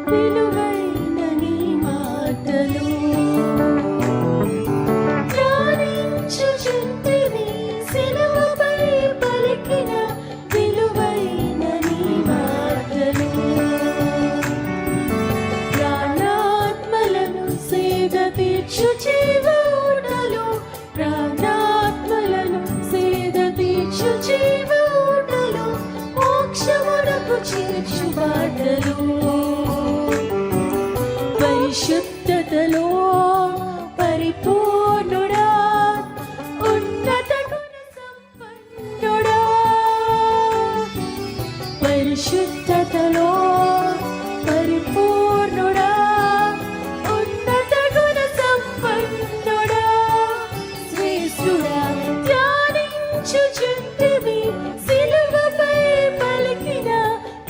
విలువైన నీ మాటలు ధ్యానించుచుంటిని సిలువపై పలికిన విలువైన నీ మాటలు ప్రాణాత్మలను సేద తీర్చు జీవోటలు ప్రాణాత్మలను సేద తీర్చు జీవోటలు మోక్షమునకు చేర్చు బాటలు పరిశుద్ధతలో పరిపూర్ణుడా ఉన్నత గుణ సంపన్నుడా పరిశుద్ధతలో పరిపూర్ణుడా ఉన్నత గుణ సంపన్నుడా శ్రేష్ఠుడా ధ్యానించుచుంటివి సిలువపై పలికిన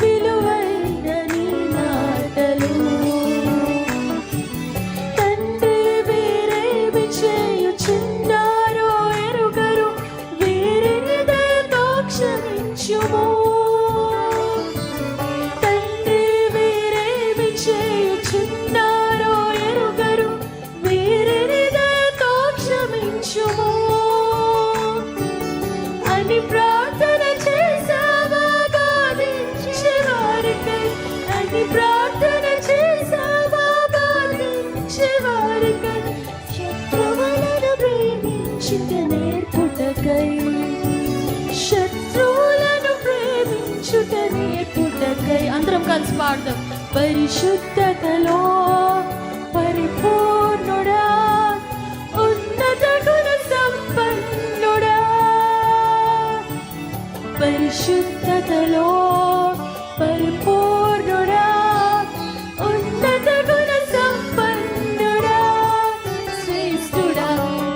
విలువైన నీ మాటలు తండ్రి వీరేమి చేయుచున్నారో ఎరుగరు వీరిని దయతో క్షమించుము తండ్రి వీరేమి చేయుచున్నారో ఎరుగరు వీరిని దయతో క్షమించుము అని ప్రార్థన చేసావా బాధించే వారికై అని ప్రార్థన చేసావా బాధించే వారికై శత్రువులను ప్రేమించుట నేర్పుటకై శత్రువులను ప్రేమించుట నేర్పుటకై అందరం కలిసి పాడదాం పరిశుద్ధతలో పరిపూర్ణుడా ఉన్నత గుణ సంపన్నుడా పరిశుద్ధతలో పరిపూర్ణుడా ఉన్నత గుణ సంపన్నుడా శ్రేష్ఠుడా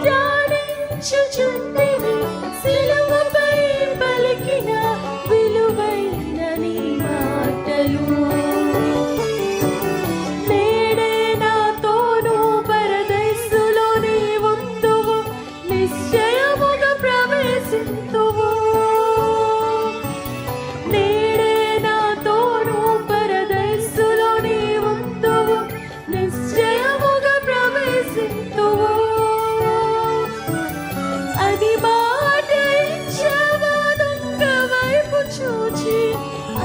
ధ్యానించుచుంటివి సిలువపై పలికిన విలువైన నీ మాటలు నేడే నాతోను పరదైసులో నీవుందువు నిశ్చయముగా ప్రవేశింతువు నేడే నాతోను పరదైసులో నీవుందువు నిశ్చయముగా ప్రవేశింతువు అది మాట ఇచ్చావా దొంగ వైపు చూచి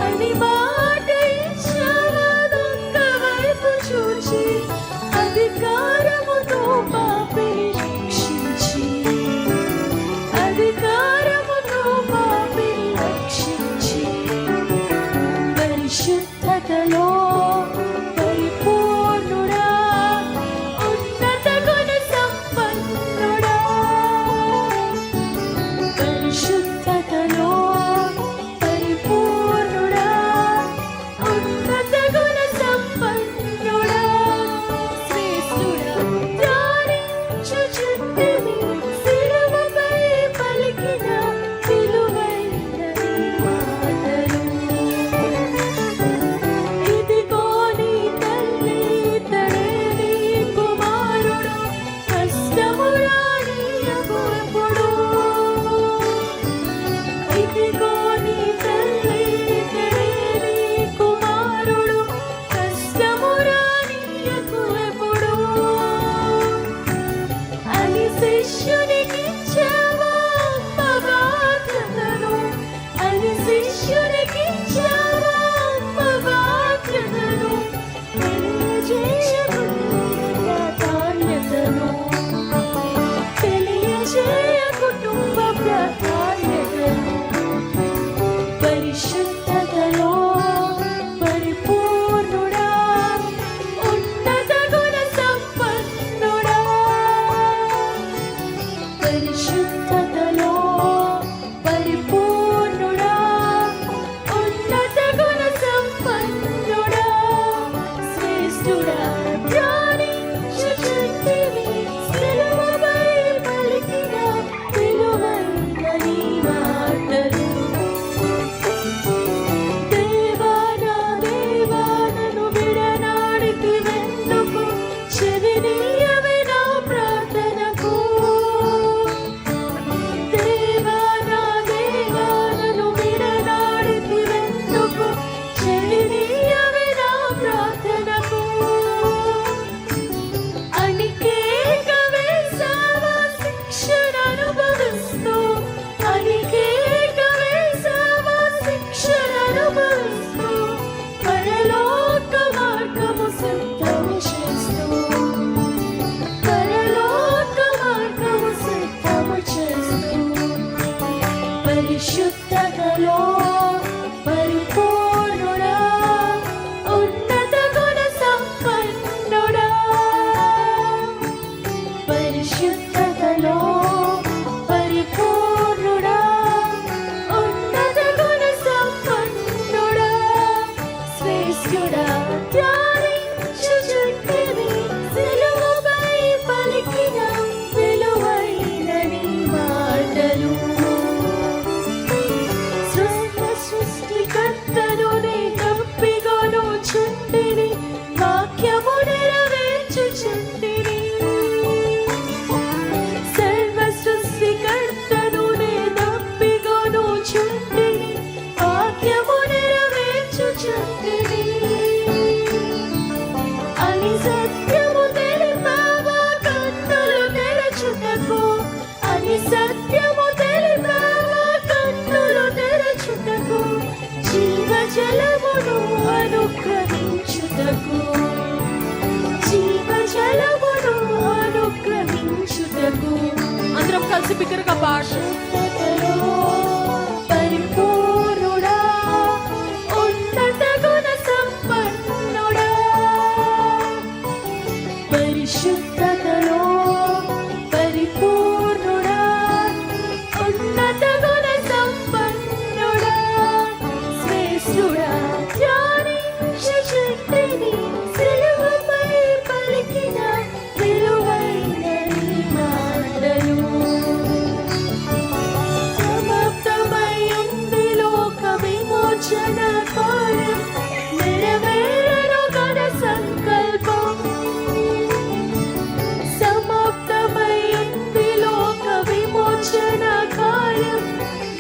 అని మాట ఇచ్చావా దొంగ వైపు చూచి అధికారముతో పాపిని రక్షించి అధికారముతో పాపిని రక్షించి పరిశుద్ధతలో పరిపూర్ణుడా ఉన్నత గుణ సంపన్నుడా పరిశుద్ధతలో పరిపూర్ణుడా ఉన్నత గుణ సంపన్నుడా శ్రేష్ఠుడా ధ్యానించుచుంటివి సిలువపై పలికిన విలువైన నీ మాటలు ఇదిగో నీ చుంటిని, వాక్యము నెరవేర్చుచుంటిని. సర్వ సృష్టికర్తను నే దప్పిగొను చుంటిని, వాక్యము నెరవేర్చుచుంటిని. అని సత్యము తెలిపావా కన్నులు తెరచుటకు, అని సత్యము తెలిపావా కన్నులు తెరచుటకు, జీవజలమును అనుగ్రహించుటకు, జీవజలమును అనుగ్రహించుటకు. అందరం కలిసి బిగ్గరగా పాడు. పరిపూర్ణుడా, ఉన్నత గుణ సంపన్నుడా, పరిశుద్ధతలో పరిపూర్ణుడా, ఉన్నత గుణ సంపన్నుడా, శ్రేష్ఠుడా, ధ్యానించుచుంటిని సిలువపై పలికిన విలువైన నీ మాటలు. సమాప్తమయ్యింది లోక విమోచన కార్యం, నెరవేరెను ఘన సంకల్పం. సమాప్తమయ్యింది లోక విమోచన కార్యం,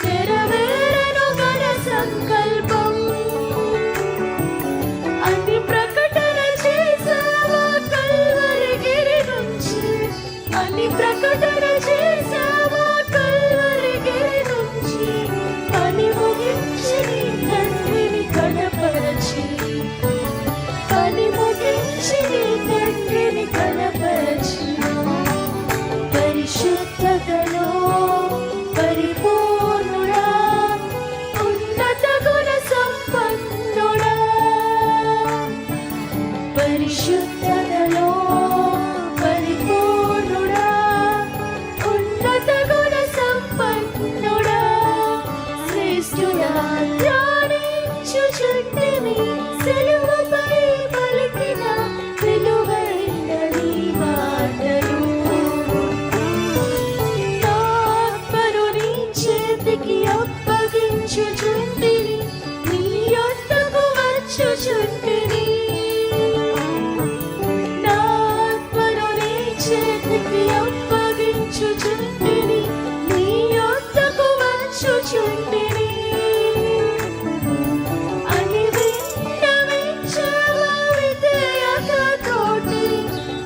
నెరవేరెను ఘన సంకల్పం. అని ప్రకటన చేసావా కల్వరి గిరి నుంచి, అని ప్రకటన చేసావా కల్వరి గిరి నుంచి, పని ముగించి నీ తండ్రిని కనపరచి, పని ముగించి నీ తండ్రిని కనపరచి, పరిశుద్ధతలో పరిపూర్ణుడా, ఉన్నత గుణ సంపన్నుడా, పరిశుద్ధతలో పరిపూర్ణుడా, ఉన్నత గుణ సంపన్నుడా, శ్రేష్ఠుడా, ధ్యానించుచుంటిని సిలువపై పలికిన విలువైన నీ మాటలు. నా ఆత్మను నీ చేతికి అప్పగించుచుంటిని, నీ యొద్దకు వచ్చుచుంటిని. నా ఆత్మను నీ చేతికి అప్పగించుచుంటిని, నీ యొద్దకు వచ్చుచుంటిని. అని విన్నవించావా విధేయతతోటి,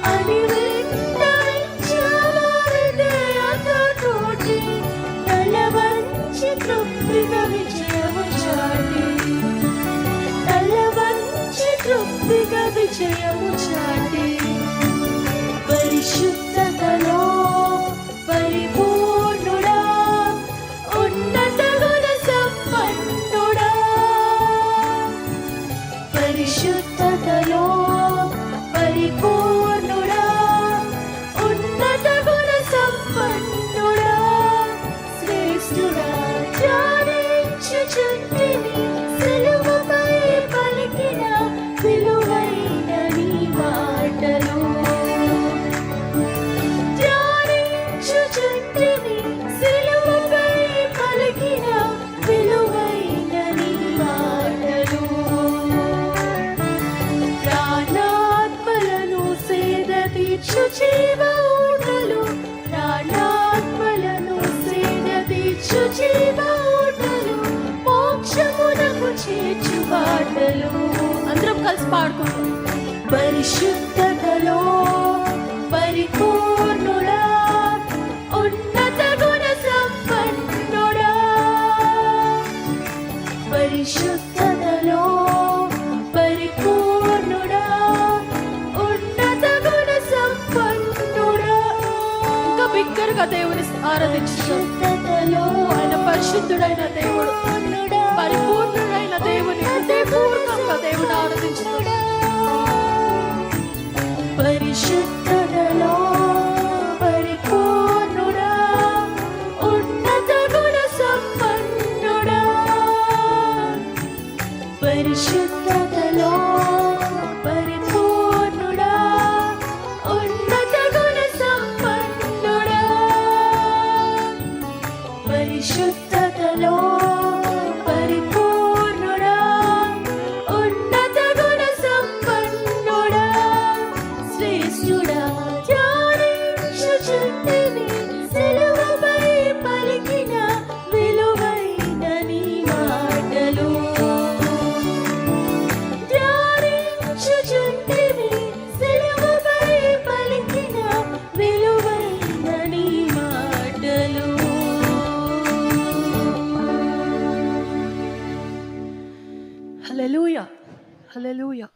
అని విన్నవించావా విధేయతతోటి, తల వంచి తృప్తిగా విజయము చాటి, తల వంచి తృప్తిగా విజయము చాటి, పరిశుద్ధతలో పరిపూర్ణుడా, ఉన్నత గుణ సంపన్నుడా, పరిశుద్ధతలో పరిపూర్ణుడా, ఉన్నత గుణ సంపన్నుడా, శ్రేష్ఠుడా, ధ్యానించుచుంటిని సిలువపై పలికిన విలువైన నీ మాటలు. ధ్యానించుచుంటిని సిలువపై పలికిన విలువైన నీ మాటలు. ప్రాణాత్మలను సేద తీర్చు జీవ ఊటలు, ప్రాణాత్మలను సేద తీర్చు జీవ ఊటలు, మోక్షమునకు చేర్చు బాటలు. అందరం కలిసి పాడుకుందాం. పరిశుద్ధతలో పరిపూర్ణుడా, ఉన్నత గుణ సంపన్నుడా, పరిశుద్ధతలో పరిపూర్ణుడా, ఉన్నత గుణ సంపన్నుడా. ఇంకా బిగ్గరగా దేవుని ఆరాధించుదాం. పరిశుద్ధతలో ఆయన పరిశుద్ధుడైన దేవుడు, పరిపూర్ణుడైన దేవుని హృదయపూర్వకంగా దేవుని ఆరాధించుదాం. పరిశుద్ధతలో పరిపూర్ణుడా, ఉన్నత గుణ సంపన్నుడా, పరిశుద్ధతలో పరిపూర్ణుడా, ఉన్నత గుణ సంపన్నుడా, పరిశుద్ధతలో పరిపూర్ణుడా, ఉన్నత గుణ హల్లెలూయా.